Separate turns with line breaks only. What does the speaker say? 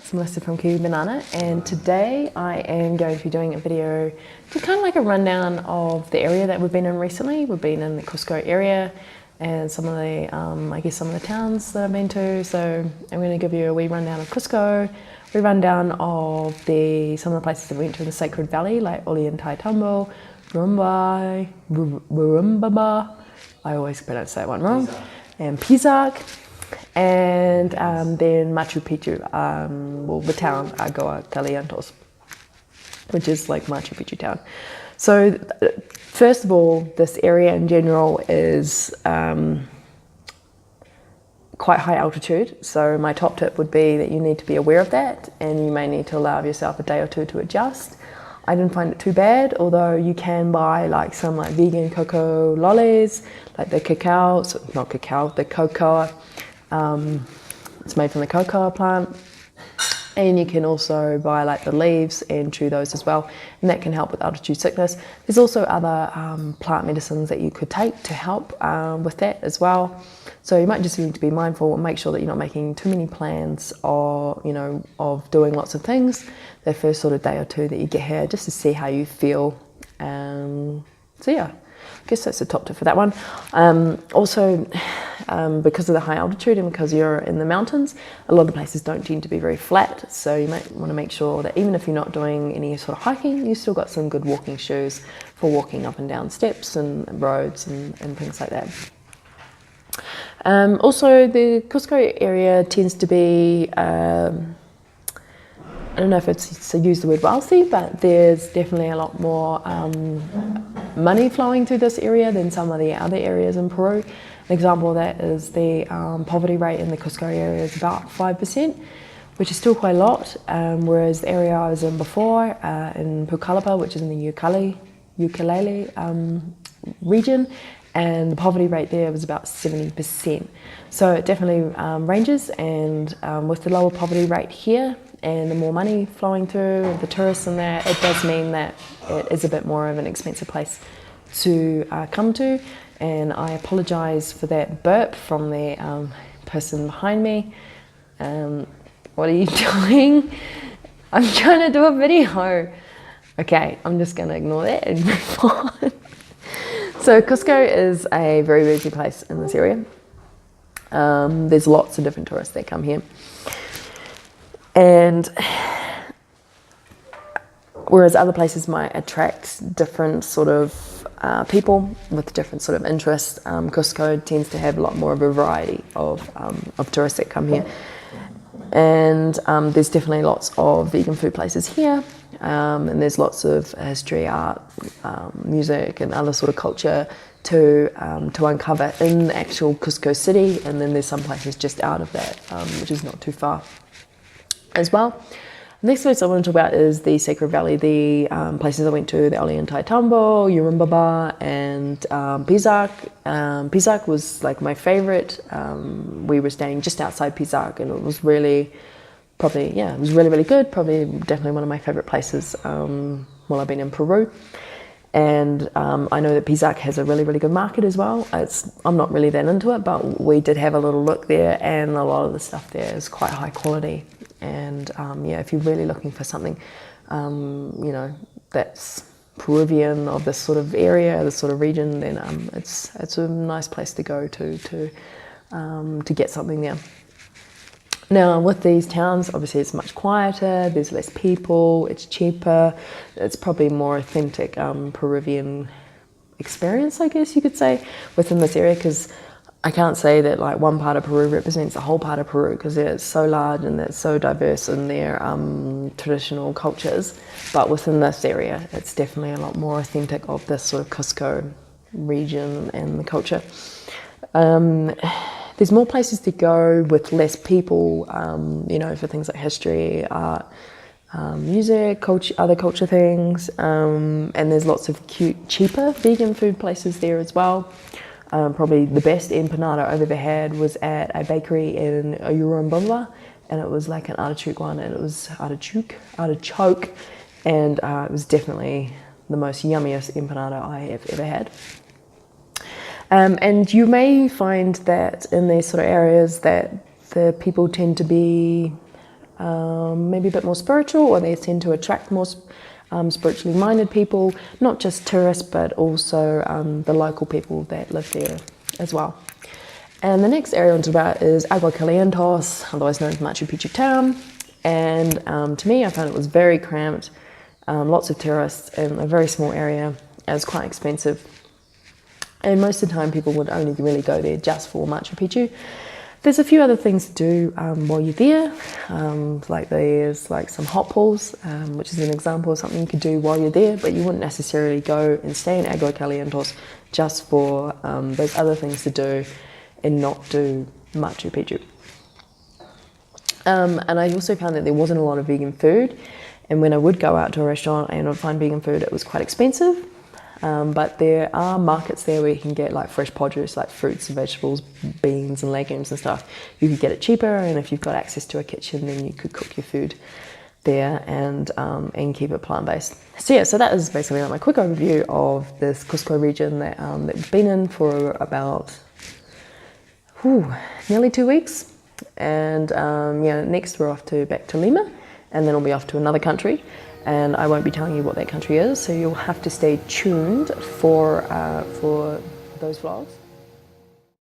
it's Melissa from Kiwi Banana, and today I am going to be doing a video just kind of like a rundown of the area that we've been in recently. We've been in the Cusco area and some of the, I guess some of the towns that I've been to. So I'm going to give you a wee rundown of Cusco, a wee rundown of some of the places that we went to in the Sacred Valley, like Ollantaytambo, Rumbaba, I always pronounce that one wrong, and Pisac. And then Machu Picchu, well, the town Agua Calientos, which is like Machu Picchu town. So first of all, this area in general is quite high altitude. So my top tip would be that you need to be aware of that, and you may need to allow yourself a day or two to adjust. I didn't find it too bad, although you can buy like some like vegan cocoa lollies, like the cacao, so not cacao, the cocoa. It's made from the cocoa plant, and you can also buy like the leaves and chew those as well, and that can help with altitude sickness. There's also other plant medicines that you could take to help with that as well. So you might just need to be mindful and make sure that you're not making too many plans or of doing lots of things the first sort of day or two that you get here, just to see how you feel. So yeah, I guess that's the top tip for that one. Also, because of the high altitude and because you're in the mountains, a lot of the places don't tend to be very flat, so you might want to make sure that even if you're not doing any sort of hiking, you've still got some good walking shoes for walking up and down steps and roads and things like that. Also, the Cusco area tends to be, I don't know if it's to use the word wealthy, but there's definitely a lot more money flowing through this area than some of the other areas in Peru. An example of that is the poverty rate in the Cusco area is about 5%, which is still quite a lot, whereas the area I was in before, in Pucallpa, which is in the Ukulele region, and the poverty rate there was about 70%. So it definitely ranges, and with the lower poverty rate here and the more money flowing through, the tourists and that, it does mean that it is a bit more of an expensive place to come to. And I apologise for that burp from the person behind me. What are you doing? I'm trying to do a video. Okay, I'm just going to ignore that and move on. So Cusco is a very busy place in this area. There's lots of different tourists that come here. And whereas other places might attract different sort of people with different sort of interests, Cusco tends to have a lot more of a variety of tourists that come here. And there's definitely lots of vegan food places here, and there's lots of history, art, music and other sort of culture to uncover in the actual Cusco city, and then there's some places just out of that, which is not too far as well. The next place I want to talk about is the Sacred Valley, the places I went to, the Ollantaytambo, Rumbaba, and Pisac. Pisac was like my favorite. We were staying just outside Pisac, and it was really, it was really, really good. Probably definitely one of my favorite places while I've been in Peru. And I know that Pisac has a really, really good market as well. I'm not really that into it, but we did have a little look there, and a lot of the stuff there is quite high quality. And yeah, if you're really looking for something, that's Peruvian of this sort of area, this sort of region, then it's a nice place to go to get something there. Now, with these towns, obviously it's much quieter, there's less people, it's cheaper, it's probably more authentic Peruvian experience, I guess you could say, within this area, because I can't say that like one part of Peru represents the whole part of Peru, because it's so large and it's so diverse in their traditional cultures, but within this area it's definitely a lot more authentic of this sort of Cusco region and the culture. There's more places to go with less people, for things like history, art, music, culture, other culture things, and there's lots of cute, cheaper vegan food places there as well. Probably the best empanada I've ever had was at a bakery in Urubamba, and it was like an artichoke one, and it was artichoke, and it was definitely the most yummiest empanada I have ever had. And you may find that in these sort of areas that the people tend to be maybe a bit more spiritual, or they tend to attract more spiritually minded people, not just tourists, but also the local people that live there as well. And the next area I want to talk about is Aguascalientes, otherwise known as Machu Picchu town. And to me, I found it was very cramped, lots of tourists in a very small area. It was quite expensive. And most of the time, people would only really go there just for Machu Picchu. There's a few other things to do while you're there, like there's like some hot pools, which is an example of something you could do while you're there, but you wouldn't necessarily go and stay in Aguascalientes just for those other things to do and not do Machu Picchu. And I also found that there wasn't a lot of vegan food, and when I would go out to a restaurant and I'd find vegan food, it was quite expensive. But there are markets there where you can get like fresh produce, like fruits and vegetables, beans and legumes and stuff. You could get it cheaper, and if you've got access to a kitchen, then you could cook your food there and keep it plant-based. So yeah, so that is basically like my quick overview of this Cusco region that we've been in for about nearly 2 weeks. And next we're off back to Lima, and then we'll be off to another country. And I won't be telling you what that country is, so you'll have to stay tuned for those vlogs.